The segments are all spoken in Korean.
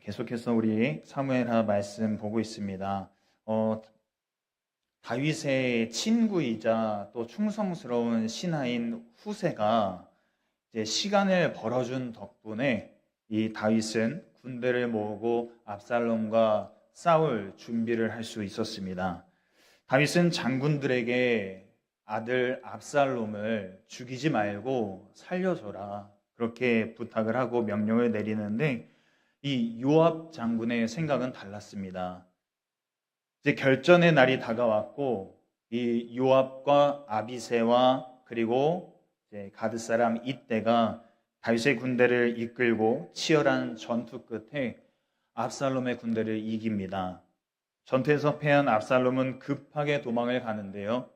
계속해서 우리 사무엘하 말씀 보고 있습니다. 다윗의 친구이자 또 충성스러운 신하인 후세가 이제 시간을 벌어준 덕분에 이 다윗은 군대를 모으고 압살롬과 싸울 준비를 할 수 있었습니다. 다윗은 장군들에게 아들 압살롬을 죽이지 말고 살려줘라, 그렇게 부탁을 하고 명령을 내리는데 이 요압 장군의 생각은 달랐습니다. 이제 결전의 날이 다가왔고 이 요압과 아비새와 그리고 이제 가드 사람 이때가 다윗의 군대를 이끌고 치열한 전투 끝에 압살롬의 군대를 이깁니다. 전투에서 패한 압살롬은 급하게 도망을 가는데요.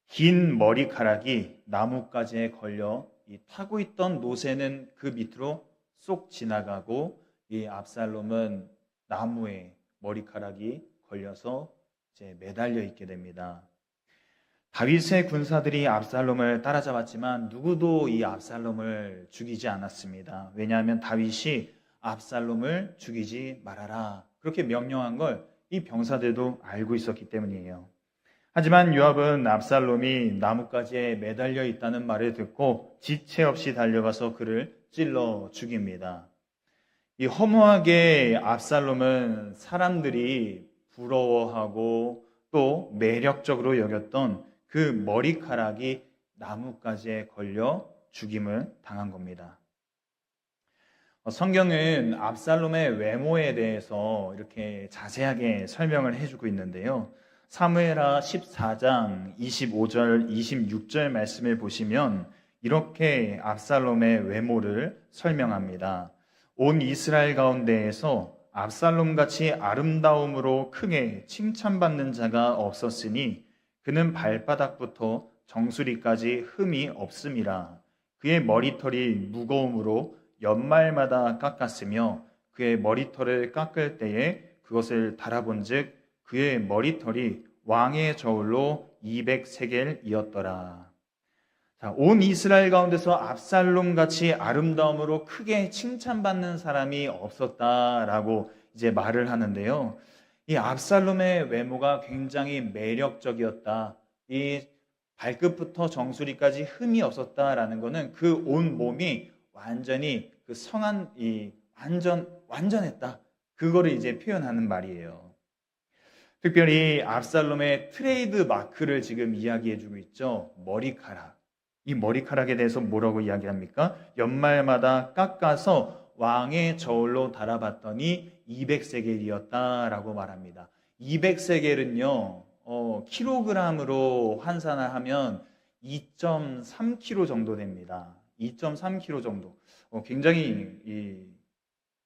긴 머리카락이 나뭇가지에 걸려 이 타고 있던 노새는 그 밑으로 쏙 지나가고 이 압살롬은 나무에 머리카락이 걸려서 이제 매달려 있게 됩니다. 다윗의 군사들이 압살롬을 따라잡았지만 누구도 이 압살롬을 죽이지 않았습니다. 왜냐하면 다윗이 압살롬을 죽이지 말아라, 그렇게 명령한 걸 이 병사들도 알고 있었기 때문이에요. 하지만 요압은 압살롬이 나뭇가지에 매달려 있다는 말을 듣고 지체 없이 달려가서 그를 찔러 죽입니다. 이 허무하게 압살롬은 사람들이 부러워하고 또 매력적으로 여겼던 그 머리카락이 나뭇가지에 걸려 죽임을 당한 겁니다. 성경은 압살롬의 외모에 대해서 이렇게 자세하게 설명을 해주고 있는데요. 사무엘하 14장 25절 26절 말씀을 보시면 이렇게 압살롬의 외모를 설명합니다. 온 이스라엘 가운데에서 압살롬같이 아름다움으로 크게 칭찬받는 자가 없었으니 그는 발바닥부터 정수리까지 흠이 없음이라. 그의 머리털이 무거움으로 연말마다 깎았으며 그의 머리털을 깎을 때에 그것을 달아본 즉 그의 머리털이 왕의 저울로 200세겔이었더라. 온 이스라엘 가운데서 압살롬같이 아름다움으로 크게 칭찬받는 사람이 없었다라고 이제 말을 하는데요. 이 압살롬의 외모가 굉장히 매력적이었다. 이 발끝부터 정수리까지 흠이 없었다라는 것은 그 온 몸이 완전히 그 완전했다. 그거를 이제 표현하는 말이에요. 특별히 압살롬의 트레이드 마크를 지금 이야기해주고 있죠. 머리카락. 이 머리카락에 대해서 뭐라고 이야기합니까? 연말마다 깎아서 왕의 저울로 달아봤더니 200세겔이었다라고 말합니다. 200세겔은요, 킬로그램으로 환산을 하면 2.3kg 정도 됩니다. 2.3kg 정도. 굉장히 이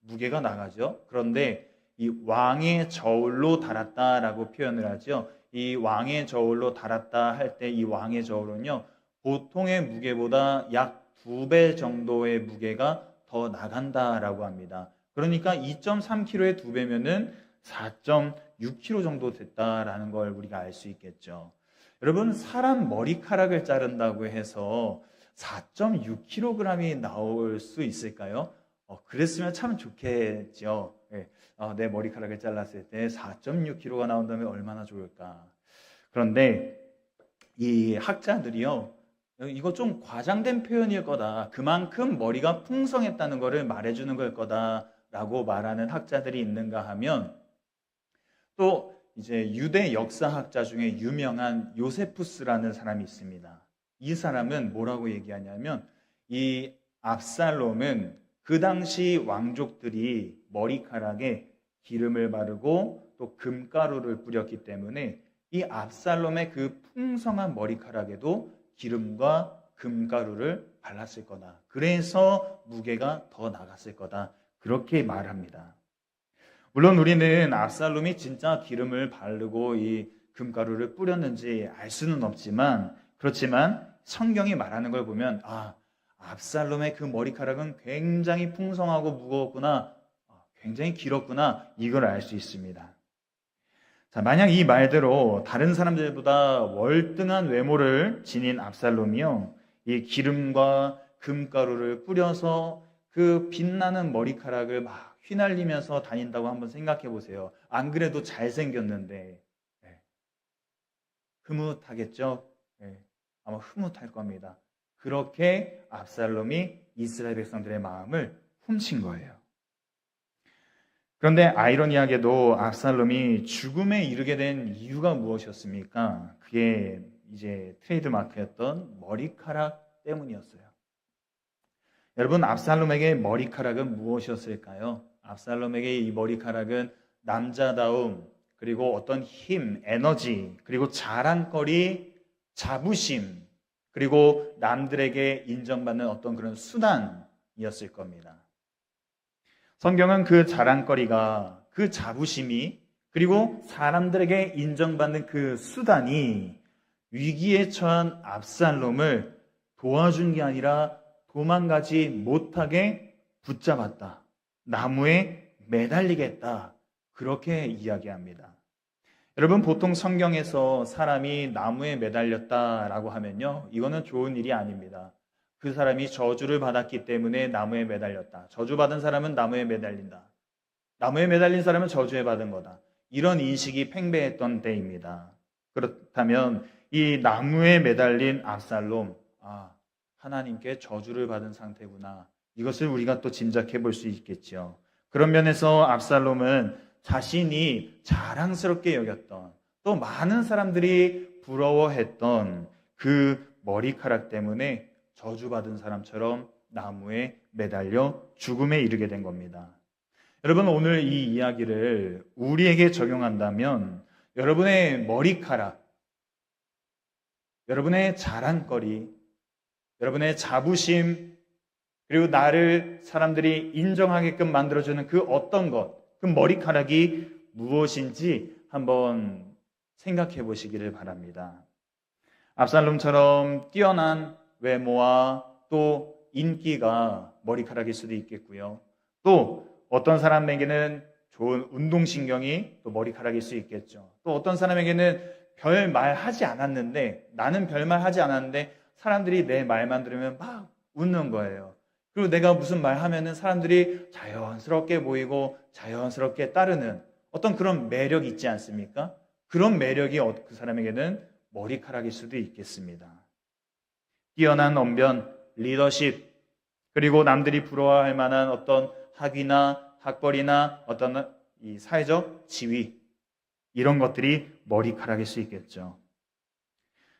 무게가 나가죠. 그런데 이 왕의 저울로 달았다라고 표현을 하죠. 이 왕의 저울로 달았다 할 때 이 왕의 저울은요, 보통의 무게보다 약 2배 정도의 무게가 더 나간다라고 합니다. 그러니까 2.3kg의 2배면은 4.6kg 정도 됐다라는 걸 우리가 알 수 있겠죠. 여러분, 사람 머리카락을 자른다고 해서 4.6kg이 나올 수 있을까요? 그랬으면 참 좋겠죠. 네. 내 머리카락을 잘랐을 때 4.6kg가 나온다면 얼마나 좋을까. 그런데 이 학자들이요, 이거 좀 과장된 표현일 거다. 그만큼 머리가 풍성했다는 것을 말해주는 걸 거다라고 말하는 학자들이 있는가 하면 또 이제 유대 역사학자 중에 유명한 요세푸스라는 사람이 있습니다. 이 사람은 뭐라고 얘기하냐면 이 압살롬은 그 당시 왕족들이 머리카락에 기름을 바르고 또 금가루를 뿌렸기 때문에 이 압살롬의 그 풍성한 머리카락에도 기름과 금가루를 발랐을 거다. 그래서 무게가 더 나갔을 거다. 그렇게 말합니다. 물론 우리는 압살롬이 진짜 기름을 바르고 이 금가루를 뿌렸는지 알 수는 없지만, 그렇지만 성경이 말하는 걸 보면 압살롬의 그 머리카락은 굉장히 풍성하고 무거웠구나, 굉장히 길었구나, 이걸 알 수 있습니다. 자, 만약 이 말대로 다른 사람들보다 월등한 외모를 지닌 압살롬이요, 이 기름과 금가루를 뿌려서 그 빛나는 머리카락을 막 휘날리면서 다닌다고 한번 생각해 보세요. 안 그래도 잘생겼는데 흐뭇하겠죠? 아마 흐뭇할 겁니다. 그렇게 압살롬이 이스라엘 백성들의 마음을 훔친 거예요. 그런데 아이러니하게도 압살롬이 죽음에 이르게 된 이유가 무엇이었습니까? 그게 이제 트레이드 마크였던 머리카락 때문이었어요. 여러분, 압살롬에게 머리카락은 무엇이었을까요? 압살롬에게 이 머리카락은 남자다움, 그리고 어떤 힘, 에너지, 그리고 자랑거리, 자부심, 그리고 남들에게 인정받는 어떤 그런 수단이었을 겁니다. 성경은 그 자랑거리가, 그 자부심이, 그리고 사람들에게 인정받는 그 수단이 위기에 처한 압살롬을 도와준 게 아니라 도망가지 못하게 붙잡았다. 나무에 매달리겠다. 그렇게 이야기합니다. 여러분, 보통 성경에서 사람이 나무에 매달렸다라고 하면요, 이거는 좋은 일이 아닙니다. 그 사람이 저주를 받았기 때문에 나무에 매달렸다. 저주받은 사람은 나무에 매달린다. 나무에 매달린 사람은 저주에 받은 거다. 이런 인식이 팽배했던 때입니다. 그렇다면 이 나무에 매달린 압살롬, 하나님께 저주를 받은 상태구나. 이것을 우리가 또 짐작해 볼 수 있겠죠. 그런 면에서 압살롬은 자신이 자랑스럽게 여겼던, 또 많은 사람들이 부러워했던 그 머리카락 때문에 저주받은 사람처럼 나무에 매달려 죽음에 이르게 된 겁니다. 여러분, 오늘 이 이야기를 우리에게 적용한다면 여러분의 머리카락, 여러분의 자랑거리, 여러분의 자부심, 그리고 나를 사람들이 인정하게끔 만들어주는 그 어떤 것, 그 머리카락이 무엇인지 한번 생각해 보시기를 바랍니다. 압살롬처럼 뛰어난 외모와 또 인기가 머리카락일 수도 있겠고요. 또 어떤 사람에게는 좋은 운동신경이 또 머리카락일 수 있겠죠. 또 어떤 사람에게는 별말 하지 않았는데, 나는 별말 하지 않았는데 사람들이 내 말만 들으면 막 웃는 거예요. 그리고 내가 무슨 말 하면은 사람들이 자연스럽게 보이고 자연스럽게 따르는 어떤 그런 매력이 있지 않습니까? 그런 매력이 그 사람에게는 머리카락일 수도 있겠습니다. 뛰어난 언변, 리더십, 그리고 남들이 부러워할 만한 어떤 학위나 학벌이나 어떤 이 사회적 지위, 이런 것들이 머리카락일 수 있겠죠.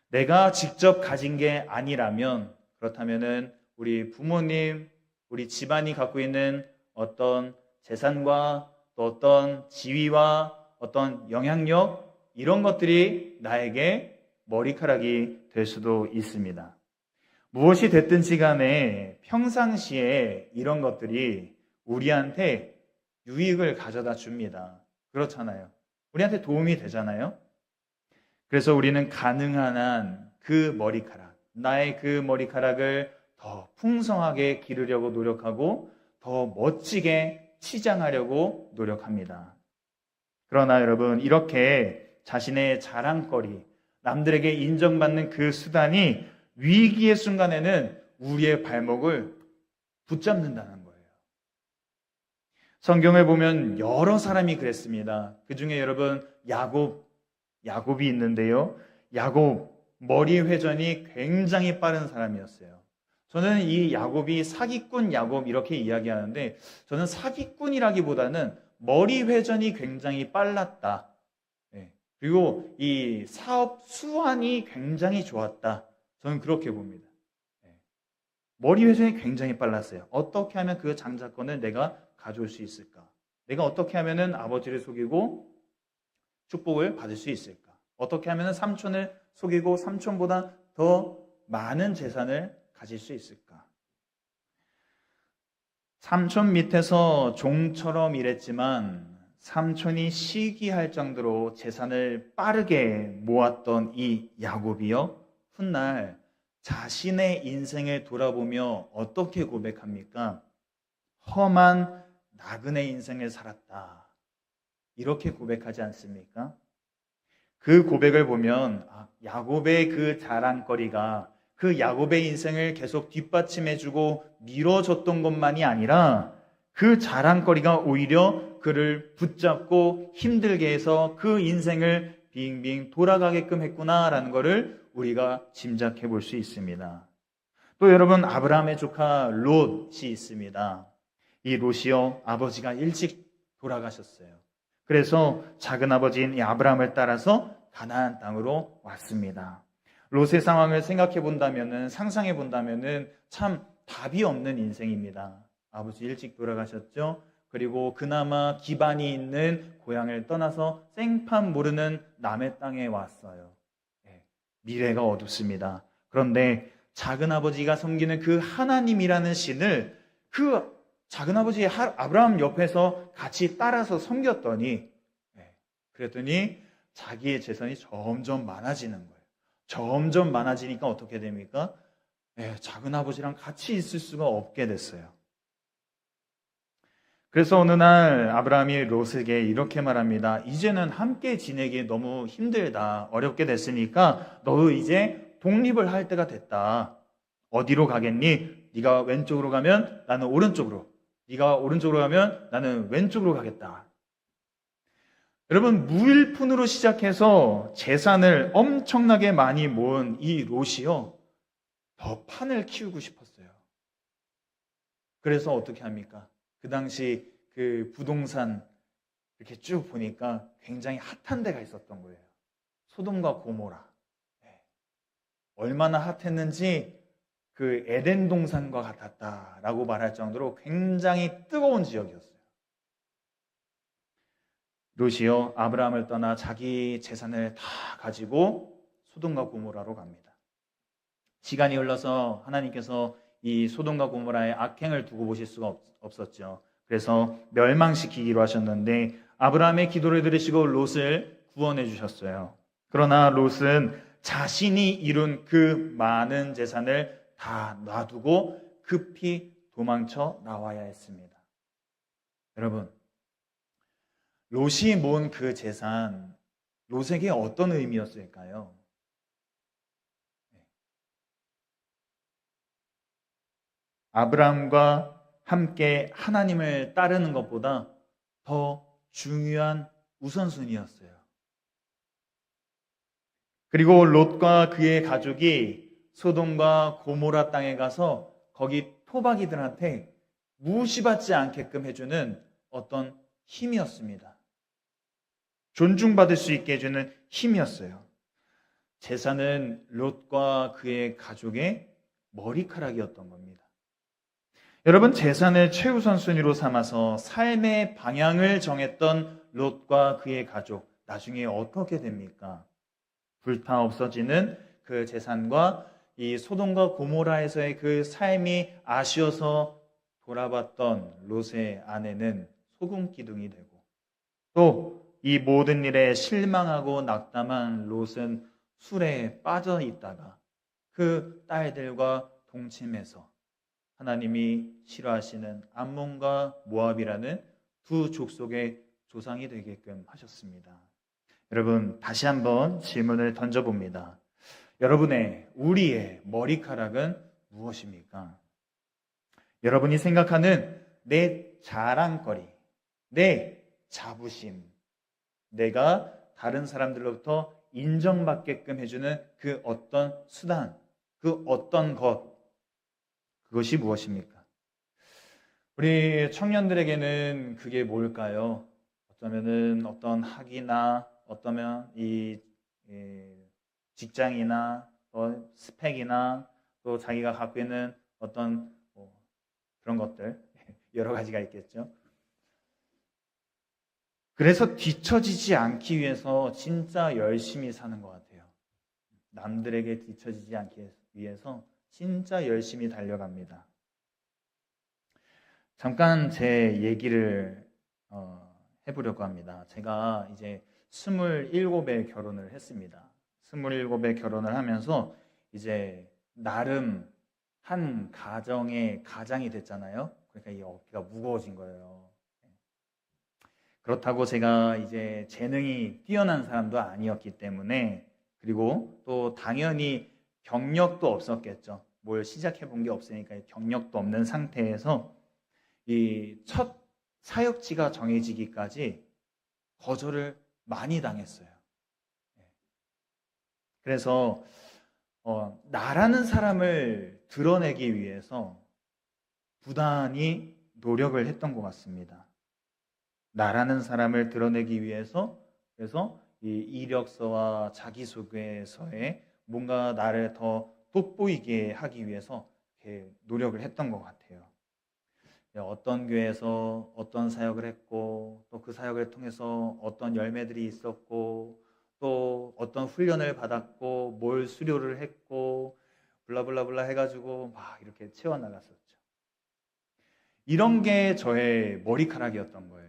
내가 직접 가진 게 아니라면, 그렇다면은 우리 부모님, 우리 집안이 갖고 있는 어떤 재산과 또 어떤 지위와 어떤 영향력, 이런 것들이 나에게 머리카락이 될 수도 있습니다. 무엇이 됐든지 간에 평상시에 이런 것들이 우리한테 유익을 가져다 줍니다. 그렇잖아요. 우리한테 도움이 되잖아요. 그래서 우리는 가능한 한 그 머리카락, 나의 그 머리카락을 더 풍성하게 기르려고 노력하고 더 멋지게 치장하려고 노력합니다. 그러나 여러분, 이렇게 자신의 자랑거리, 남들에게 인정받는 그 수단이 위기의 순간에는 우리의 발목을 붙잡는다는 거예요. 성경을 보면 여러 사람이 그랬습니다. 그 중에 여러분, 야곱이 있는데요. 야곱, 머리 회전이 굉장히 빠른 사람이었어요. 저는 이 야곱이 사기꾼 야곱 이렇게 이야기하는데, 저는 사기꾼이라기보다는 머리 회전이 굉장히 빨랐다. 그리고 이 사업 수완이 굉장히 좋았다. 저는 그렇게 봅니다. 머리 회전이 굉장히 빨랐어요. 어떻게 하면 그 장자권을 내가 가져올 수 있을까? 내가 어떻게 하면 아버지를 속이고 축복을 받을 수 있을까? 어떻게 하면 삼촌을 속이고 삼촌보다 더 많은 재산을 가질 수 있을까? 삼촌 밑에서 종처럼 일했지만 삼촌이 시기할 정도로 재산을 빠르게 모았던 이 야곱이요, 훗날 자신의 인생을 돌아보며 어떻게 고백합니까? 험한 나그네 인생을 살았다. 이렇게 고백하지 않습니까? 그 고백을 보면 야곱의 그 자랑거리가 그 야곱의 인생을 계속 뒷받침해주고 밀어줬던 것만이 아니라 그 자랑거리가 오히려 그를 붙잡고 힘들게 해서 그 인생을 빙빙 돌아가게끔 했구나라는 것을 우리가 짐작해 볼 수 있습니다. 또 여러분, 아브라함의 조카 롯이 있습니다. 이 롯이요, 아버지가 일찍 돌아가셨어요. 그래서 작은 아버지인 이 아브라함을 따라서 가나안 땅으로 왔습니다. 롯의 상황을 생각해 본다면은, 상상해 본다면은 참 답이 없는 인생입니다. 아버지 일찍 돌아가셨죠? 그리고 그나마 기반이 있는 고향을 떠나서 생판 모르는 남의 땅에 왔어요. 미래가 어둡습니다. 그런데 작은 아버지가 섬기는 그 하나님이라는 신을 그 작은 아버지 아브라함 옆에서 같이 따라서 섬겼더니, 그랬더니 자기의 재산이 점점 많아지는 거예요. 점점 많아지니까 어떻게 됩니까? 작은 아버지랑 같이 있을 수가 없게 됐어요. 그래서 어느 날 아브라함이 롯에게 이렇게 말합니다. 이제는 함께 지내기 너무 힘들다. 어렵게 됐으니까 너 이제 독립을 할 때가 됐다. 어디로 가겠니? 네가 왼쪽으로 가면 나는 오른쪽으로. 네가 오른쪽으로 가면 나는 왼쪽으로 가겠다. 여러분, 무일푼으로 시작해서 재산을 엄청나게 많이 모은 이 롯이요, 더 판을 키우고 싶었어요. 그래서 어떻게 합니까? 그 당시 그 부동산 이렇게 쭉 보니까 굉장히 핫한 데가 있었던 거예요. 소돔과 고모라. 얼마나 핫했는지 그 에덴 동산과 같았다라고 말할 정도로 굉장히 뜨거운 지역이었어요. 롯이요, 아브라함을 떠나 자기 재산을 다 가지고 소돔과 고모라로 갑니다. 시간이 흘러서 하나님께서 이 소돔과 고모라의 악행을 두고 보실 수가 없었죠. 그래서 멸망시키기로 하셨는데 아브라함의 기도를 들으시고 롯을 구원해 주셨어요. 그러나 롯은 자신이 이룬 그 많은 재산을 다 놔두고 급히 도망쳐 나와야 했습니다. 여러분, 롯이 모은 그 재산, 롯에게 어떤 의미였을까요? 아브라함과 함께 하나님을 따르는 것보다 더 중요한 우선순위였어요. 그리고 롯과 그의 가족이 소돔과 고모라 땅에 가서 거기 토박이들한테 무시받지 않게끔 해주는 어떤 힘이었습니다. 존중받을 수 있게 해주는 힘이었어요. 재산은 롯과 그의 가족의 머리카락이었던 겁니다. 여러분, 재산을 최우선 순위로 삼아서 삶의 방향을 정했던 롯과 그의 가족, 나중에 어떻게 됩니까? 불타 없어지는 그 재산과 이 소돔과 고모라에서의 그 삶이 아쉬워서 돌아봤던 롯의 아내는 소금 기둥이 되고, 또 이 모든 일에 실망하고 낙담한 롯은 술에 빠져 있다가 그 딸들과 동침해서 하나님이 싫어하시는 암몬과 모압이라는 두 족속의 조상이 되게끔 하셨습니다. 여러분, 다시 한번 질문을 던져봅니다. 우리의 머리카락은 무엇입니까? 여러분이 생각하는 내 자랑거리, 내 자부심, 내가 다른 사람들로부터 인정받게끔 해주는 그 어떤 수단, 그 어떤 것, 그것이 무엇입니까? 우리 청년들에게는 그게 뭘까요? 어쩌면은 어떤 학위나 어떠면 이 직장이나 또 스펙이나 또 자기가 갖고 있는 어떤 그런 것들 여러 가지가 있겠죠. 그래서 뒤처지지 않기 위해서 진짜 열심히 사는 것 같아요. 남들에게 뒤처지지 않기 위해서 진짜 열심히 달려갑니다. 잠깐 제 얘기를 해보려고 합니다. 제가 이제 27에 결혼을 했습니다. 27에 결혼을 하면서 이제 나름 한 가정의 가장이 됐잖아요. 그러니까 이 어깨가 무거워진 거예요. 그렇다고 제가 이제 재능이 뛰어난 사람도 아니었기 때문에, 그리고 또 당연히 경력도 없었겠죠. 뭘 시작해 본 게 없으니까 경력도 없는 상태에서 이 첫 사역지가 정해지기까지 거절을 많이 당했어요. 그래서 나라는 사람을 드러내기 위해서 부단히 노력을 했던 것 같습니다. 나라는 사람을 드러내기 위해서, 그래서 이 이력서와 자기소개서에 뭔가 나를 더 돋보이게 하기 위해서 이렇게 노력을 했던 것 같아요. 어떤 교회에서 어떤 사역을 했고, 또 그 사역을 통해서 어떤 열매들이 있었고, 또 어떤 훈련을 받았고, 뭘 수료를 했고, 블라블라블라 해가지고 막 이렇게 채워나갔었죠. 이런 게 저의 머리카락이었던 거예요.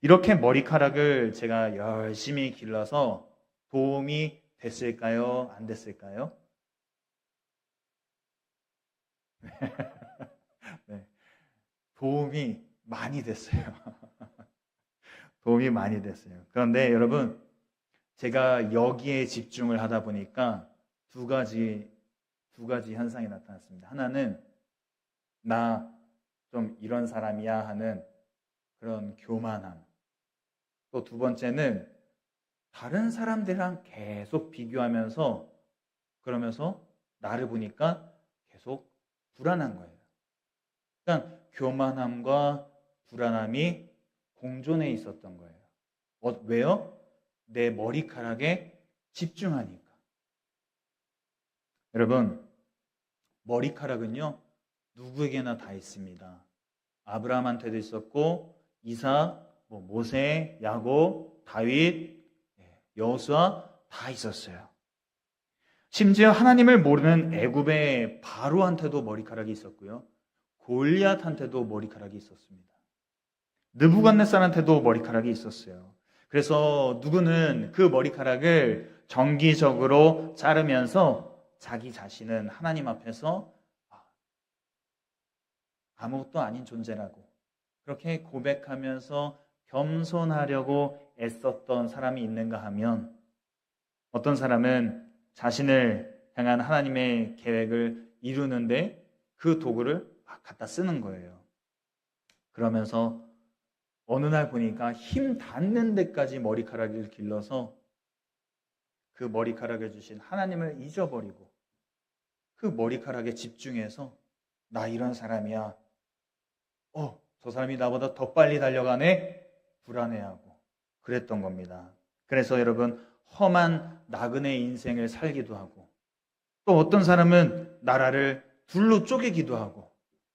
이렇게 머리카락을 제가 열심히 길러서 도움이 됐을까요? 안 됐을까요? 네, 도움이 많이 됐어요. 도움이 많이 됐어요. 그런데 여러분, 제가 여기에 집중을 하다 보니까 두 가지 현상이 나타났습니다. 하나는 나 좀 이런 사람이야 하는 그런 교만함. 또 두 번째는 다른 사람들이랑 계속 비교하면서 그러면서 나를 보니까 계속 불안한 거예요. 그러니까 교만함과 불안함이 공존해 있었던 거예요. 왜요? 내 머리카락에 집중하니까. 여러분, 머리카락은요, 누구에게나 다 있습니다. 아브라함한테도 있었고, 이삭, 모세, 야곱, 다윗, 여호수아 다 있었어요. 심지어 하나님을 모르는 애굽의 바로한테도 머리카락이 있었고요. 골리앗한테도 머리카락이 있었습니다. 느부갓네살한테도 머리카락이 있었어요. 그래서 누구는 그 머리카락을 정기적으로 자르면서 자기 자신은 하나님 앞에서 아무것도 아닌 존재라고 그렇게 고백하면서 겸손하려고 애썼던 사람이 있는가 하면 어떤 사람은 자신을 향한 하나님의 계획을 이루는데 그 도구를 막 갖다 쓰는 거예요. 그러면서 어느 날 보니까 힘 닿는 데까지 머리카락을 길러서 그 머리카락을 주신 하나님을 잊어버리고 그 머리카락에 집중해서 나 이런 사람이야. 저 사람이 나보다 더 빨리 달려가네? 불안해하고 그랬던 겁니다. 그래서 여러분, 험한 나그네 인생을 살기도 하고 또 어떤 사람은 나라를 둘로 쪼개기도 하고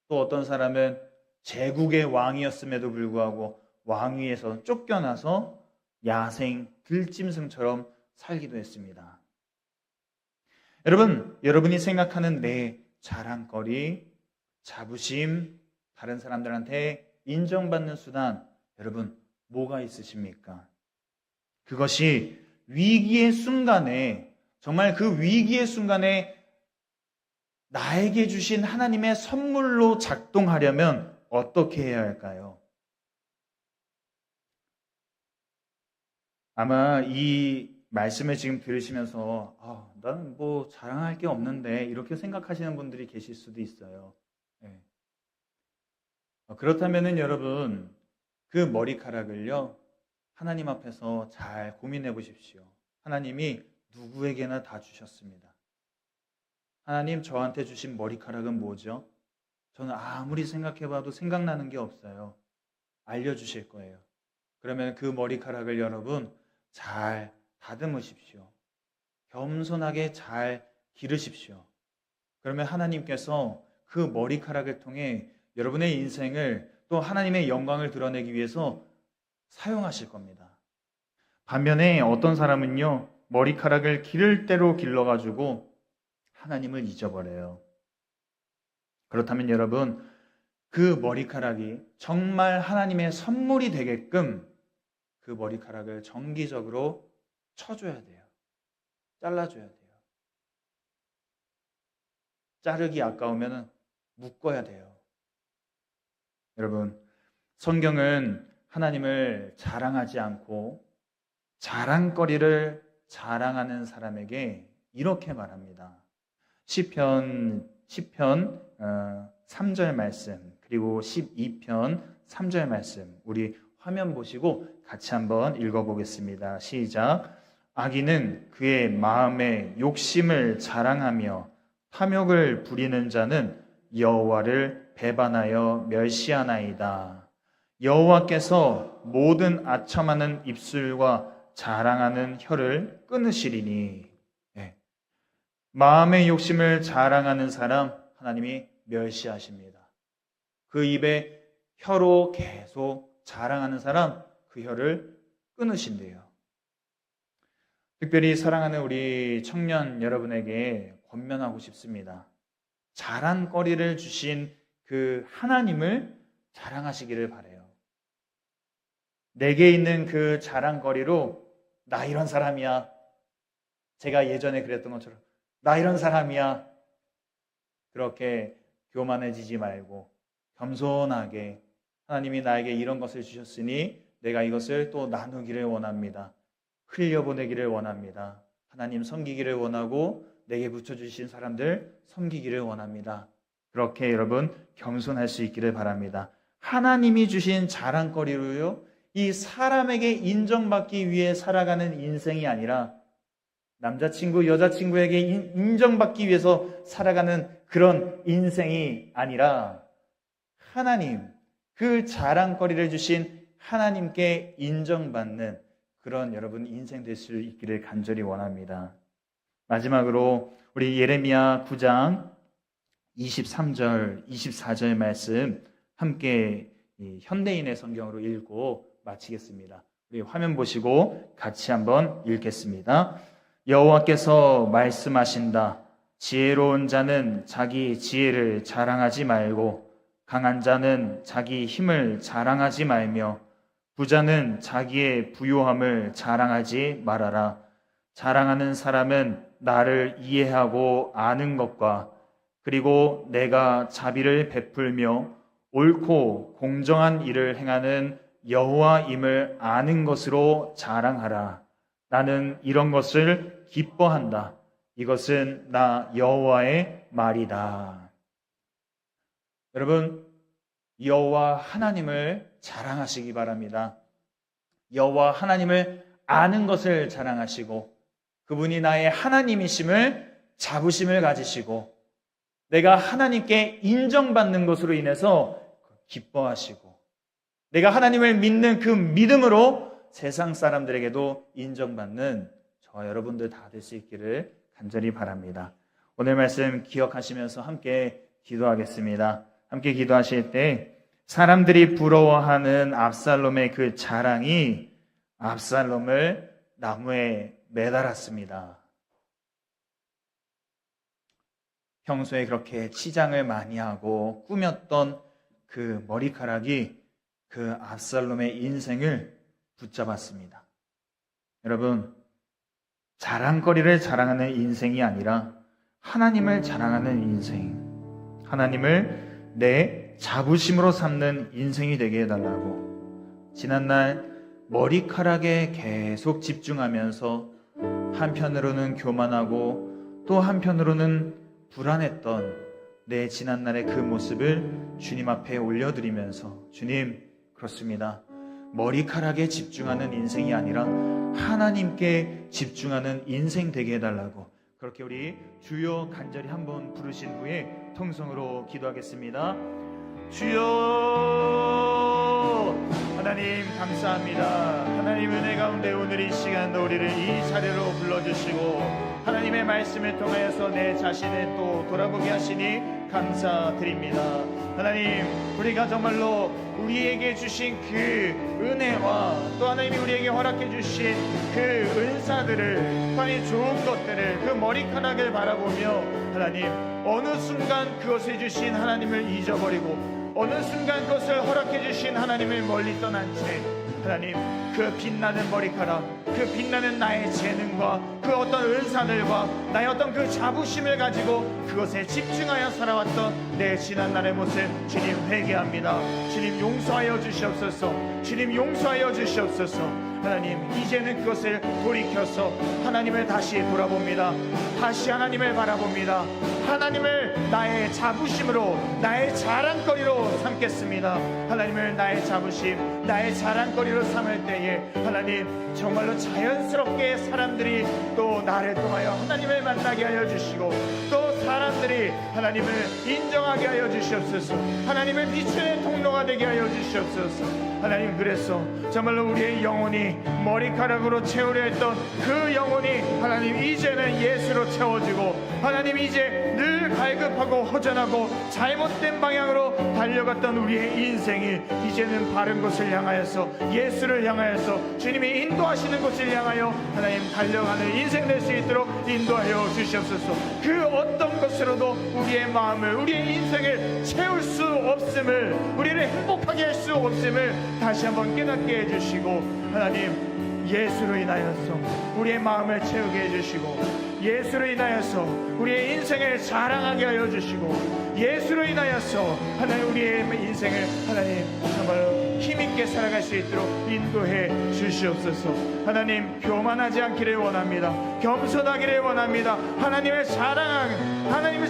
또 어떤 사람은 제국의 왕이었음에도 불구하고 왕위에서 쫓겨나서 야생 들짐승처럼 살기도 했습니다. 여러분이 생각하는 내 자랑거리, 자부심, 다른 사람들한테 인정받는 수단, 여러분 뭐가 있으십니까? 그것이 위기의 순간에, 정말 그 위기의 순간에 나에게 주신 하나님의 선물로 작동하려면 어떻게 해야 할까요? 아마 이 말씀을 지금 들으시면서 나는 뭐 자랑할 게 없는데 이렇게 생각하시는 분들이 계실 수도 있어요. 네. 그렇다면은 여러분, 그 머리카락을요, 하나님 앞에서 잘 고민해 보십시오. 하나님이 누구에게나 다 주셨습니다. 하나님, 저한테 주신 머리카락은 뭐죠? 저는 아무리 생각해 봐도 생각나는 게 없어요. 알려주실 거예요. 그러면 그 머리카락을 여러분 잘 다듬으십시오. 겸손하게 잘 기르십시오. 그러면 하나님께서 그 머리카락을 통해 여러분의 인생을 또 하나님의 영광을 드러내기 위해서 사용하실 겁니다. 반면에 어떤 사람은요, 머리카락을 기를 대로 길러가지고 하나님을 잊어버려요. 그렇다면 여러분, 그 머리카락이 정말 하나님의 선물이 되게끔 그 머리카락을 정기적으로 쳐줘야 돼요. 잘라줘야 돼요. 자르기 아까우면 묶어야 돼요. 여러분, 성경은 하나님을 자랑하지 않고 자랑거리를 자랑하는 사람에게 이렇게 말합니다. 시편 3절 말씀, 그리고 12편 3절 말씀, 우리 화면 보시고 같이 한번 읽어보겠습니다. 시작. 악인은 그의 마음에 욕심을 자랑하며 탐욕을 부리는 자는 여호와를 배반하여 멸시하나이다. 여호와께서 모든 아첨하는 입술과 자랑하는 혀를 끊으시리니. 마음의 욕심을 자랑하는 사람 하나님이 멸시하십니다. 그 입에 혀로 계속 자랑하는 사람 그 혀를 끊으신대요. 특별히 사랑하는 우리 청년 여러분에게 권면하고 싶습니다. 자랑거리를 주신 그 하나님을 자랑하시기를 바라요. 내게 있는 그 자랑거리로 나 이런 사람이야. 제가 예전에 그랬던 것처럼 나 이런 사람이야. 그렇게 교만해지지 말고 겸손하게 하나님이 나에게 이런 것을 주셨으니 내가 이것을 또 나누기를 원합니다. 흘려보내기를 원합니다. 하나님 섬기기를 원하고 내게 붙여주신 사람들 섬기기를 원합니다. 그렇게 여러분 겸손할 수 있기를 바랍니다. 하나님이 주신 자랑거리로요, 이 사람에게 인정받기 위해 살아가는 인생이 아니라 남자친구, 여자친구에게 인정받기 위해서 살아가는 그런 인생이 아니라 하나님, 그 자랑거리를 주신 하나님께 인정받는 그런 여러분 인생 될 수 있기를 간절히 원합니다. 마지막으로 우리 예레미야 9장 23절, 24절 말씀 함께 현대인의 성경으로 읽고 마치겠습니다. 우리 화면 보시고 같이 한번 읽겠습니다. 여호와께서 말씀하신다. 지혜로운 자는 자기 지혜를 자랑하지 말고 강한 자는 자기 힘을 자랑하지 말며 부자는 자기의 부요함을 자랑하지 말아라. 자랑하는 사람은 나를 이해하고 아는 것과 그리고 내가 자비를 베풀며 옳고 공정한 일을 행하는 여호와임을 아는 것으로 자랑하라. 나는 이런 것을 기뻐한다. 이것은 나 여호와의 말이다. 여러분, 여호와 하나님을 자랑하시기 바랍니다. 여호와 하나님을 아는 것을 자랑하시고 그분이 나의 하나님이심을 자부심을 가지시고 내가 하나님께 인정받는 것으로 인해서 기뻐하시고 내가 하나님을 믿는 그 믿음으로 세상 사람들에게도 인정받는 저와 여러분들 다 될 수 있기를 간절히 바랍니다. 오늘 말씀 기억하시면서 함께 기도하겠습니다. 함께 기도하실 때 사람들이 부러워하는 압살롬의 그 자랑이 압살롬을 나무에 매달았습니다. 평소에 그렇게 치장을 많이 하고 꾸몄던 그 머리카락이 그 압살롬의 인생을 붙잡았습니다. 여러분, 자랑거리를 자랑하는 인생이 아니라 하나님을 자랑하는 인생, 하나님을 내 자부심으로 삼는 인생이 되게 해달라고. 지난날 머리카락에 계속 집중하면서 한편으로는 교만하고 또 한편으로는 불안했던 내 지난날의 그 모습을 주님 앞에 올려드리면서 주님, 그렇습니다. 머리카락에 집중하는 인생이 아니라 하나님께 집중하는 인생 되게 해달라고. 그렇게 우리 주여 간절히 한번 부르신 후에 통성으로 기도하겠습니다. 주여, 하나님 감사합니다. 하나님 은혜 가운데 오늘 이 시간도 우리를 이 자리로 불러주시고 하나님의 말씀을 통하여서 내 자신을 또 돌아보게 하시니 감사드립니다. 하나님, 우리가 정말로 우리에게 주신 그 은혜와 또 하나님이 우리에게 허락해 주신 그 은사들을, 하나님 좋은 것들을, 그 머리카락을 바라보며 하나님 어느 순간 그것을 주신 하나님을 잊어버리고 어느 순간 그것을 허락해 주신 하나님을 멀리 떠난 채 하나님, 그 빛나는 머리카락, 그 빛나는 나의 재능과 그 어떤 은사들과 나의 어떤 그 자부심을 가지고 그것에 집중하여 살아왔던 내 지난날의 모습 주님 회개합니다. 주님 용서하여 주시옵소서. 주님 용서하여 주시옵소서. 하나님, 이제는 그것을 돌이켜서 하나님을 다시 돌아봅니다. 다시 하나님을 바라봅니다. 하나님을 나의 자부심으로, 나의 자랑거리로 삼겠습니다. 하나님을 나의 자부심, 나의 자랑거리로 삼을 때에 하나님, 정말로 자연스럽게 사람들이 또 나를 통하여 하나님을 만나게 하여 주시고, 또 사람들이 하나님을 인정하게 하여 주시옵소서. 하나님을 비추는 통로가 되게 하여 주시옵소서. 하나님, 그래서 정말로 우리의 영혼이 머리카락으로 채우려 했던 그 영혼이 하나님 이제는 예수로 채워지고, 하나님 이제 늘 갈급하고 허전하고 잘못된 방향으로 달려갔던 우리의 인생이 이제는 바른 곳을 향하여서, 예수를 향하여서, 주님이 인도하시는 곳을 향하여 하나님 달려가는 인생 될 수 있도록 인도하여 주시옵소서. 그 어떤 것으로도 우리의 마음을, 우리의 인생을 채울 수 없음을, 우리를 행복하게 할 수 없음을 다시 한번 깨닫게 해주시고, 하나님 예수로 인하여서 우리의 마음을 채우게 해주시고, 예수로 인하여서 우리의 인생을 자랑하게 하여 주시고, 예수로 인하여서 하나님 우리의 인생을 하나님 정말 힘있게 살아갈 수 있도록 인도해 주시옵소서. 하나님, 교만하지 않기를 원합니다. 겸손하기를 원합니다. 하나님을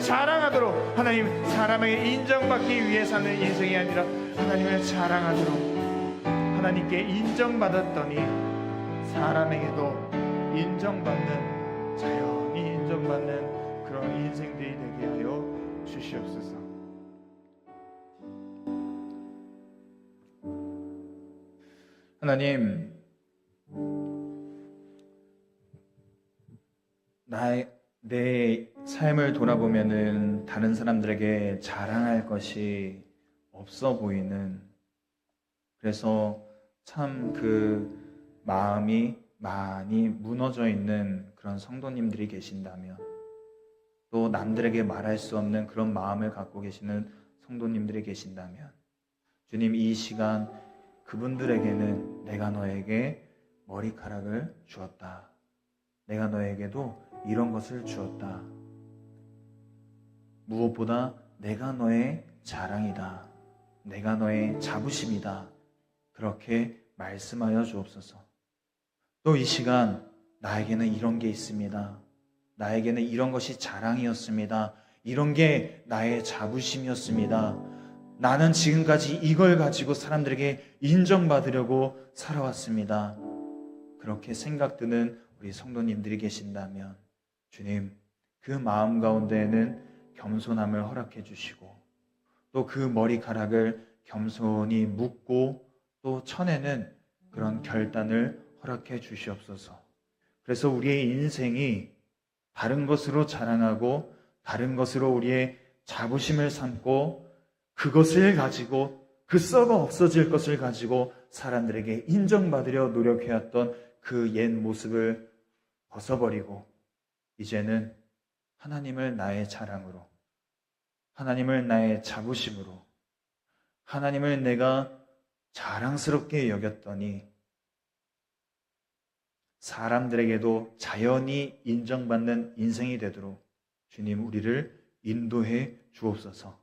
자랑하도록, 하나님 사람에게 인정받기 위해 사는 인생이 아니라 하나님을 자랑하도록, 하나님께 인정받았더니 사람에게도 인정받는, 자연히 인정받는 그런 인생들이 되게 하여 주시옵소서. 하나님, 내 삶을 돌아보면은 다른 사람들에게 자랑할 것이 없어 보이는, 그래서 참 그 마음이 많이 무너져 있는 그런 성도님들이 계신다면, 또 남들에게 말할 수 없는 그런 마음을 갖고 계시는 성도님들이 계신다면, 주님, 이 시간 그분들에게는 내가 너에게 머리카락을 주었다, 내가 너에게도 이런 것을 주었다, 무엇보다 내가 너의 자랑이다, 내가 너의 자부심이다, 그렇게 말씀하여 주옵소서. 또 이 시간 나에게는 이런 게 있습니다, 나에게는 이런 것이 자랑이었습니다, 이런 게 나의 자부심이었습니다, 나는 지금까지 이걸 가지고 사람들에게 인정받으려고 살아왔습니다, 그렇게 생각드는 우리 성도님들이 계신다면 주님, 그 마음 가운데에는 겸손함을 허락해 주시고, 또 그 머리카락을 겸손히 묶고 또 쳐내는 그런 결단을 허락해 주시옵소서. 그래서 우리의 인생이 다른 것으로 자랑하고 다른 것으로 우리의 자부심을 삼고, 그것을 가지고, 그 썩어 없어질 것을 가지고 사람들에게 인정받으려 노력해왔던 그 옛 모습을 벗어버리고, 이제는 하나님을 나의 자랑으로, 하나님을 나의 자부심으로, 하나님을 내가 자랑스럽게 여겼더니 사람들에게도 자연히 인정받는 인생이 되도록 주님, 우리를 인도해 주옵소서.